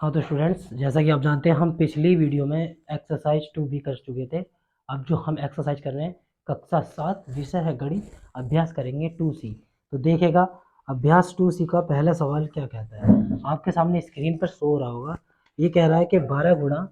हाँ तो स्टूडेंट्स, जैसा कि आप जानते हैं हम पिछली वीडियो में एक्सरसाइज 2 भी कर चुके थे। अब जो हम एक्सरसाइज कर रहे हैं कक्षा 7 विषय है गणित, अभ्यास करेंगे 2C। तो देखिएगा अभ्यास 2C का पहला सवाल क्या कहता है, आपके सामने स्क्रीन पर शो हो रहा होगा। ये कह रहा है कि 12 गुणा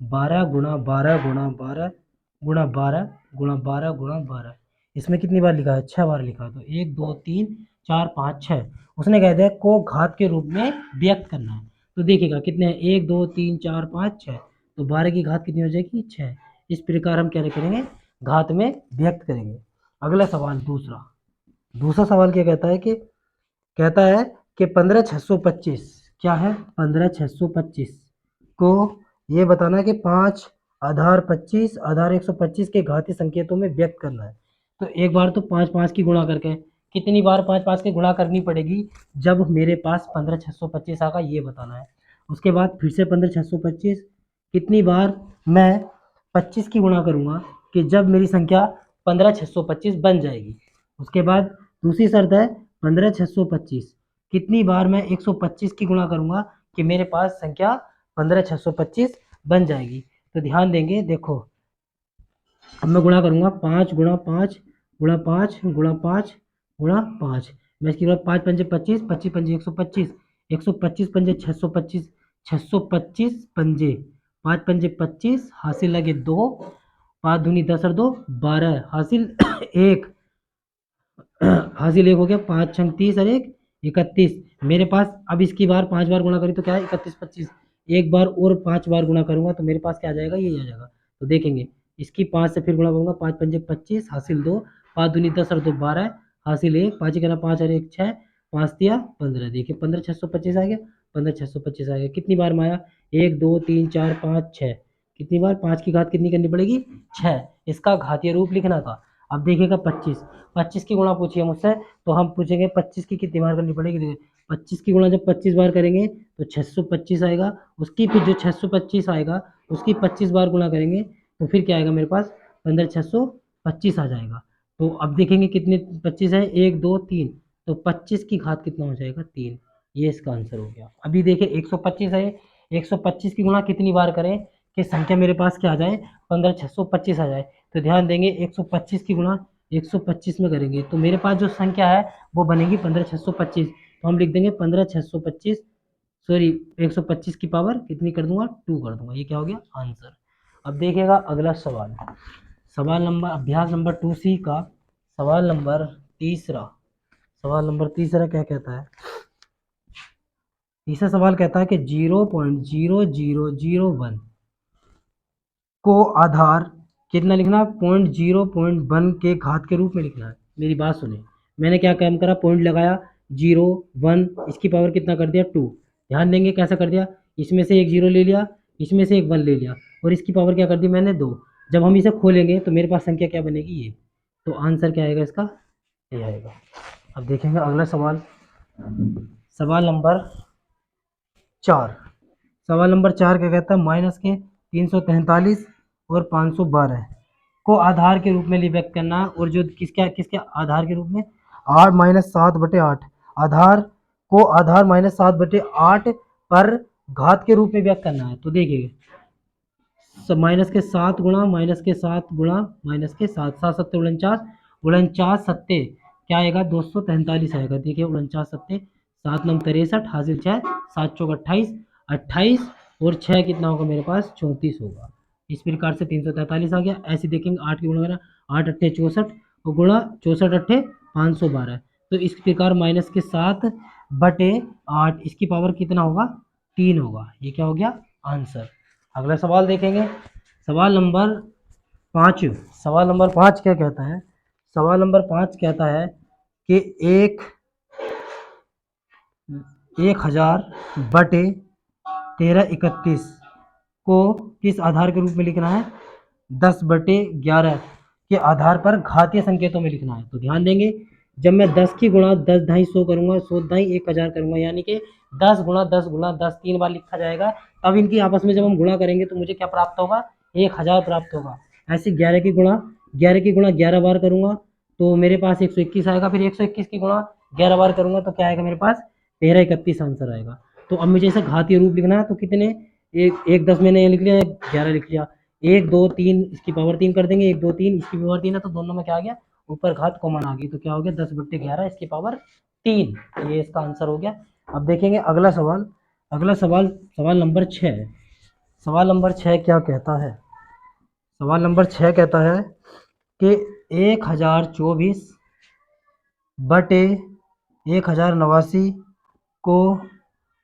12 गुणा 12 गुणा 12 गुणा 12 गुणा 12 गुणा 12, इसमें कितनी बार लिखा है? 6 बार लिखा है। तो 1 2 3 4 5 6 उसने कह दिया को घात के रूप में व्यक्त करना है। तो देखिएगा कितने हैं, 1 2 3 4 5 6। तो 12 की घात कितनी हो जाएगी? 6। इस प्रकार हम क्या करेंगे? घात में व्यक्त करेंगे। अगला सवाल दूसरा। दूसरा सवाल क्या कहता है कि 15,625 क्या है? 15,625 को ये बताना है कि 5 आधार 25 आधार 125 के घातीय संकेतों में व्यक्त करना है। तो एक बार तो 5 5 की गुणा करके, कितनी बार 5 5 की गुणा करनी पड़ेगी जब मेरे पास 15,625 आएगा, ये बताना है। उसके बाद फिर से 15,625 कितनी बार मैं 25 की गुणा करूंगा कि जब मेरी संख्या 15,625 बन जाएगी। उसके बाद दूसरी शर्त है 15,625 कितनी बार मैं 125 की गुणा करूंगा कि मेरे पास संख्या 15,625 बन जाएगी। तो ध्यान देंगे, देखो अब मैं गुणा करूंगा 5 गुणा 5 गुणा 5 गुणा 5 गुणा 5। मैं इसके बाद 5 पंजे 25 25 पंजे 125 125 पंजे 625 625 पंजे 5 पंजे 25 हासिल लगे 2 5 दूनी 10 और 2 12 हासिल 1 हासिल 1 हो गया। 5 छंग 30 और 1 31। मेरे पास अब इसकी बार 5 बार गुणा करी तो क्या है? 31 25। एक बार और 5 बार गुणा करूंगा तो मेरे पास क्या आ जाएगा? ये आ जाएगा। तो देखेंगे इसकी 5 से फिर गुणा करूंगा, 5 पंजे 25 हासिल 2 5 दूनी 10 और 2 12 हासिल 1 5 कहना 5 और 1 6 5 दिया 15। देखिए 15,625 आ गया। 15,625 आ गया। कितनी बार में आया? 1 2 3 4 5 6। कितनी बार? 5 की घात कितनी करनी पड़ेगी? 6। इसका घातीय रूप लिखना था। अब देखिएगा 25 25 की गुणा पूछिए मुझसे, तो हम पूछेंगे 25 की कितनी बार करनी पड़ेगी। देखिए 25 की गुणा जब 25 बार करेंगे तो 625 आएगा। उसकी फिर जो 625 आएगा उसकी 25 बार गुणा करेंगे तो फिर क्या आएगा मेरे पास? 15,625 आ जाएगा। तो अब देखेंगे कितने 25 है? 1 2 3। तो 25 की घात कितना हो जाएगा? 3। ये इसका आंसर हो गया। अभी देखिए 125 है, 125 की गुणा कितनी बार करें कि संख्या मेरे पास क्या आ जाए? 15,625 आ जाए। तो ध्यान देंगे 125 की गुणा 125 में करेंगे तो मेरे पास जो संख्या है वो बनेगी 15,625। तो हम लिख देंगे 15,625, सॉरी 125 की पावर कितनी कर दूंगा? 2 कर दूंगा। ये क्या हो गया? आंसर। अब देखिएगा अगला सवाल। सवाल नंबर अभ्यास नंबर 2C का सवाल नंबर तीसरा। सवाल नंबर तीसरा क्या कहता है? तीसरा सवाल कहता है कि 0.0001 को आधार कितना लिखना है? 0.1 के घात के रूप में लिखना है। मेरी बात सुने, मैंने क्या काम करा? पॉइंट लगाया 0 1, इसकी पावर कितना कर दिया? 2। ध्यान देंगे कैसा कर दिया, इसमें से एक 0 ले लिया, इसमें से एक 1 ले लिया और इसकी पावर क्या कर दी मैंने? 2। जब हम इसे खोलेंगे तो मेरे पास संख्या क्या बनेगी? ये। तो आंसर क्या आएगा इसका? ये आएगा। अब देखेंगे अगला सवाल। सवाल नंबर 4। सवाल नंबर 4 क्या कहता है? माइनस के 343 और 512 को आधार के रूप में व्यक्त करना है। और जो किसके किसके आधार के रूप में? 8-7/8 आधार को आधार -7/8 पर घात के रूप में व्यक्त करना है। तो देखिए माइनस के 7 गुणा माइनस के 7 गुणा माइनस के 7 7 सत्ते 49 49 सत्ते क्या आएगा? 243 आएगा। देखिए 49 सत्ते 7 9 63 हासिल 6 7 चौक 28 28 और 6 कितना होगा मेरे पास? 34 होगा। इस प्रकार से 343 आ गया। ऐसे देखेंगे 8 की गुणा करें 8 अट्ठे 64 और गुणा 64 अट्ठे 512। तो इस प्रकार माइनस के 7/8 इसकी पावर कितना होगा? 3 होगा। ये क्या हो गया? आंसर। अगला सवाल देखेंगे। सवाल नंबर 5। सवाल नंबर 5 क्या कहता है? सवाल नंबर 5 कहता है कि 1,000/1331 को किस आधार के रूप में लिखना है? 10/11 के आधार पर घातीय संकेतों में लिखना है। तो ध्यान देंगे जब मैं 10 की गुणा 10 ढाई 100 करूंगा, 100 ढाई 1,000 करूंगा, यानी कि 10 गुणा 10 गुणा 10 3 बार लिखा जाएगा। तब इनकी आपस में जब हम गुणा करेंगे तो मुझे क्या प्राप्त होगा? 1,000 प्राप्त होगा। ऐसे 11 की गुणा 11 बार करूंगा तो मेरे पास 121 आएगा। फिर 121 की गुणा 11 बार करूंगा तो क्या आएगा मेरे पास? 1331 आंसर आएगा। तो अब मुझे इसे घातीय रूप लिखना है, तो कितने, एक 10 मैंने ये लिख लिया, 11 लिख लिया, 1 2 3 इसकी पावर 3 कर देंगे, 1 2 3 इसकी पावर 3 है, तो दोनों में क्या आ गया, ऊपर घात कॉमन आ गई, तो क्या हो गया 10/11 इसकी पावर 3, ये इसका आंसर हो गया। अब देखेंगे अगला सवाल, अगला सवाल सवाल नंबर 6। सवाल नंबर 6 क्या कहता है, सवाल नंबर 6 कहता है कि 1024 बटे 1089 को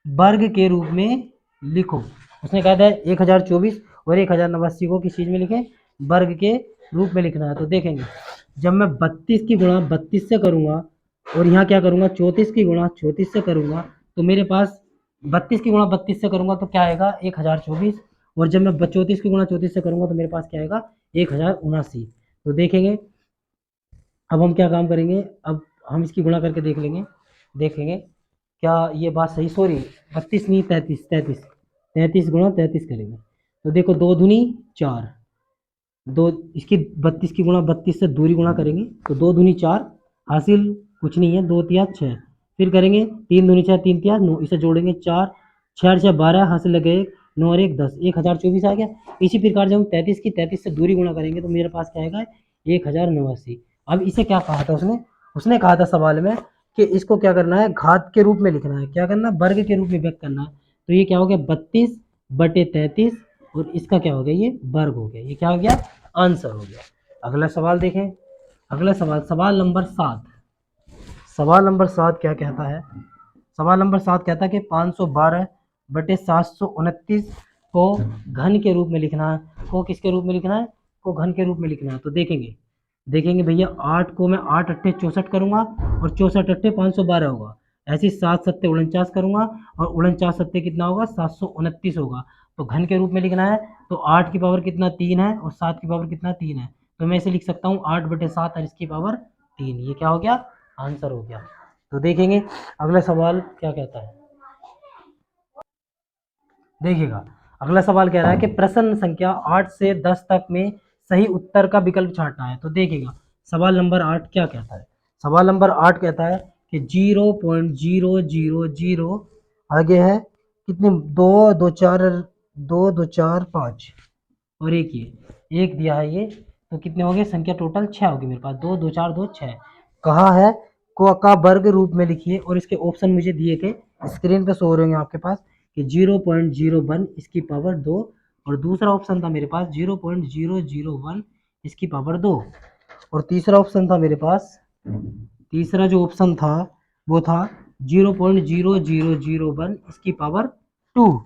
वर्ग के रूप में लिखो। उसने कहा था 1024 और 1089 को किस चीज़ में लिखें, वर्ग के रूप में लिखना है। तो देखेंगे जब मैं 32 की गुणा 32 से करूँगा और यहाँ क्या करूँगा 34 की गुणा 34 से करूँगा, तो मेरे पास 32 की गुणा 32 से करूँगा तो क्या आएगा 1024, और जब मैं 34 की गुणा 34 से करूँगा तो मेरे पास क्या आएगा 1079। तो देखेंगे अब हम क्या काम करेंगे, अब हम इसकी गुणा करके देखेंगे क्या ये बात सही, सॉरी 32 नहीं 33 गुणा 33 करेंगे, तो देखो 2 दूनी 4, दो इसकी 32 की गुणा 32 से दूरी गुणा करेंगे तो 2 दूनी 4, हासिल कुछ नहीं है, 2 तिया 6, फिर करेंगे 3 दूनी 6 3 तिया 9, इसे जोड़ेंगे 4 6 6 12, हासिल लगे 1 9 और 1 10, 1024 आ गया। इसी प्रकार जब हम 33 की 33 से दूरी गुणा करेंगे तो मेरे पास क्या आएगा 1089। अब इसे क्या कहा था उसने, उसने कहा था सवाल में कि इसको क्या करना है, घात के रूप में लिखना है, क्या करना है, वर्ग के रूप में व्यक्त करना है। तो ये क्या हो गया 32/33, और इसका क्या हो गया ये वर्ग हो गया, ये क्या हो गया आंसर हो गया। अगला सवाल देखें, अगला सवाल सवाल नंबर 7। सवाल नंबर 7 क्या कहता है, सवाल नंबर 7 कहता है कि 512/729 को घन के रूप में लिखना है, को किसके रूप में लिखना है, को घन के रूप में लिखना है। तो देखेंगे भैया 8 को मैं 8 अट्ठे 64 करूंगा और 64 अट्ठे 512 होगा, ऐसे 7 सत्ते 49 करूंगा और 49 सत्ते कितना होगा 729 होगा। तो घन के रूप में लिखना है तो 8 की पावर कितना 3 है और 7 की पावर कितना 3 है, तो मैं इसे लिख सकता हूँ 8/7 और इसकी पावर 3, ये क्या हो गया आंसर हो गया। तो देखेंगे अगला सवाल क्या कहता है, देखिएगा अगला सवाल कह रहा है कि प्रश्न संख्या 8 से 10 तक में सही उत्तर का विकल्प छांटना है। तो देखिएगा सवाल नंबर 8 क्या कहता है, सवाल नंबर 8 कहता है कि 0.000 आगे है कितने, 2 2 4 और एक दिया है ये, तो कितने हो गए संख्या टोटल 6 होगी मेरे पास, 2 2 4 2 6। कहा है को का वर्ग रूप में लिखिए, और इसके ऑप्शन मुझे दिए थे स्क्रीन पे शो हो रहे होंगे आपके पास कि 0.01 इसकी पावर 2, और दूसरा ऑप्शन था मेरे पास 0.001 इसकी पावर 2, और तीसरा ऑप्शन था मेरे पास, तीसरा जो ऑप्शन था वो था 0.0001 इसकी पावर 2।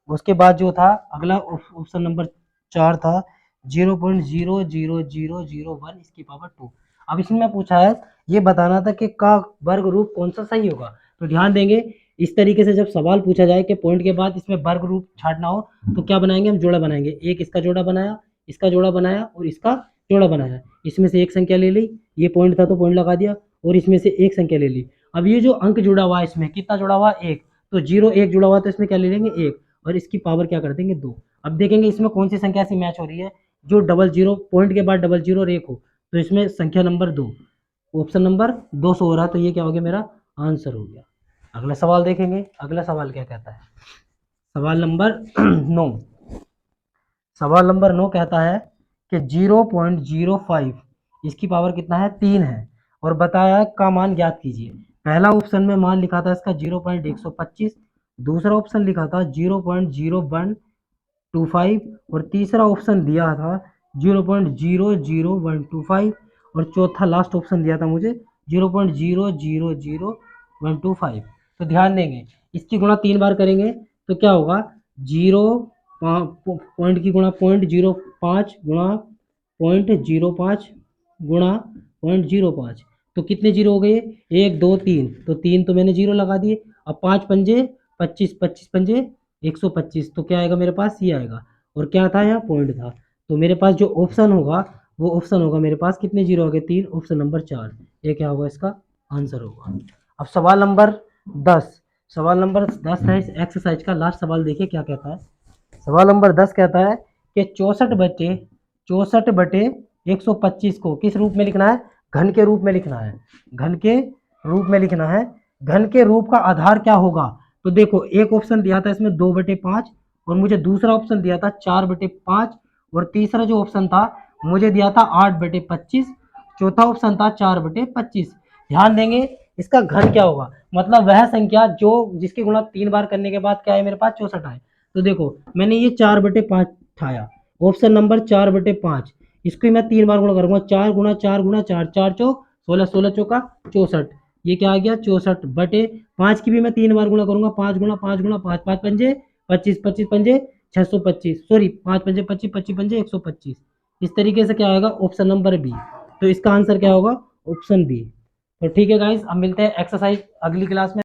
उसके बाद जो था अगला ऑप्शन नंबर 4 था 0.00001 इसकी पावर 2। अब इसमें पूछा है ये बताना था कि का वर्ग रूप कौन सा सही होगा। तो ध्यान देंगे इस तरीके से जब सवाल पूछा जाए कि पॉइंट के बाद इसमें वर्ग रूप छाटना हो तो क्या बनाएंगे, हम जोड़ा बनाएंगे, एक इसका जोड़ा बनाया, इसका जोड़ा बनाया और इसका जोड़ा बनाया, इसमें से एक संख्या ले ली, ये पॉइंट था तो पॉइंट लगा दिया, और इसमें से एक संख्या ले ली। अब ये जो अंक जुड़ा हुआ है इसमें कितना जुड़ा हुआ एक, तो 0 1 जुड़ा हुआ तो इसमें क्या ले लेंगे 1, और इसकी पावर क्या कर देंगे 2। अब देखेंगे इसमें कौन सी संख्या से मैच हो रही है, जो डबल जीरो पॉइंट के बाद डबल जीरो और एक हो, तो इसमें संख्या नंबर 2, ऑप्शन नंबर 2 हो रहा है, तो ये क्या हो गया मेरा आंसर हो गया। अगला सवाल देखेंगे, अगला सवाल क्या कहता है, सवाल नंबर 9। सवाल नंबर 9 कहता है कि 0.05 इसकी पावर कितना है 3 है, और बताया का मान ज्ञात कीजिए। पहला ऑप्शन में मान लिखा था इसका 0.125, दूसरा ऑप्शन लिखा था 0.0125, और तीसरा ऑप्शन दिया था 0.00125, और चौथा लास्ट ऑप्शन दिया था मुझे 0.0000125। तो ध्यान देंगे इसकी गुणा 3 बार करेंगे तो क्या होगा, जीरो पॉइंट की गुणा 0.05 गुणा 0.05 गुणा 0.05, तो कितने जीरो हो गए 1 2 3, तो 3 तो मैंने जीरो लगा दिए। अब 5 पंजे 25, 25 पंजे 125, तो क्या आएगा मेरे पास ये आएगा, और क्या था यहाँ पॉइंट था, तो मेरे पास जो ऑप्शन होगा वो ऑप्शन होगा मेरे पास कितने जीरो हो गए 3, ऑप्शन नंबर 4, ये क्या होगा इसका आंसर होगा। अब सवाल नंबर 10, सवाल नंबर 10 है इस एक्सरसाइज का लास्ट सवाल, देखिए क्या कहता है। सवाल नंबर 10 कहता है कि 64/125 को किस रूप में लिखना है, घन के रूप में लिखना है, घन के रूप में लिखना है। घन के रूप का आधार क्या होगा, तो देखो एक ऑप्शन दिया था इसमें 2/5 और मुझे दूसरा ऑप्शन दिया था 4/5 और तीसरा जो ऑप्शन था मुझे दिया था 8/25, चौथा ऑप्शन था 4/25। ध्यान देंगे इसका घन क्या होगा, मतलब वह संख्या जो जिसकी गुणा 3 बार करने के बाद क्या है मेरे पास 64 आए। तो देखो मैंने ये 4/5 उठाया, ऑप्शन नंबर 4/5, इसको मैं 3 बार गुणा करूंगा, 4 × 4 × 4, 4 चौक 16, 16 चौका 64, ये क्या आ गया 64/5 की भी मैं 3 बार गुणा करूंगा, 5 × 5 × 5, 5 पंजे 25, 25 पंजे 625, सॉरी 5 पंजे 25, 25 पंजे 125। इस तरीके से क्या आएगा ऑप्शन नंबर बी। तो इसका आंसर क्या होगा ऑप्शन बी। तो ठीक है गाइस, अब मिलते हैं एक्सरसाइज अगली क्लास में।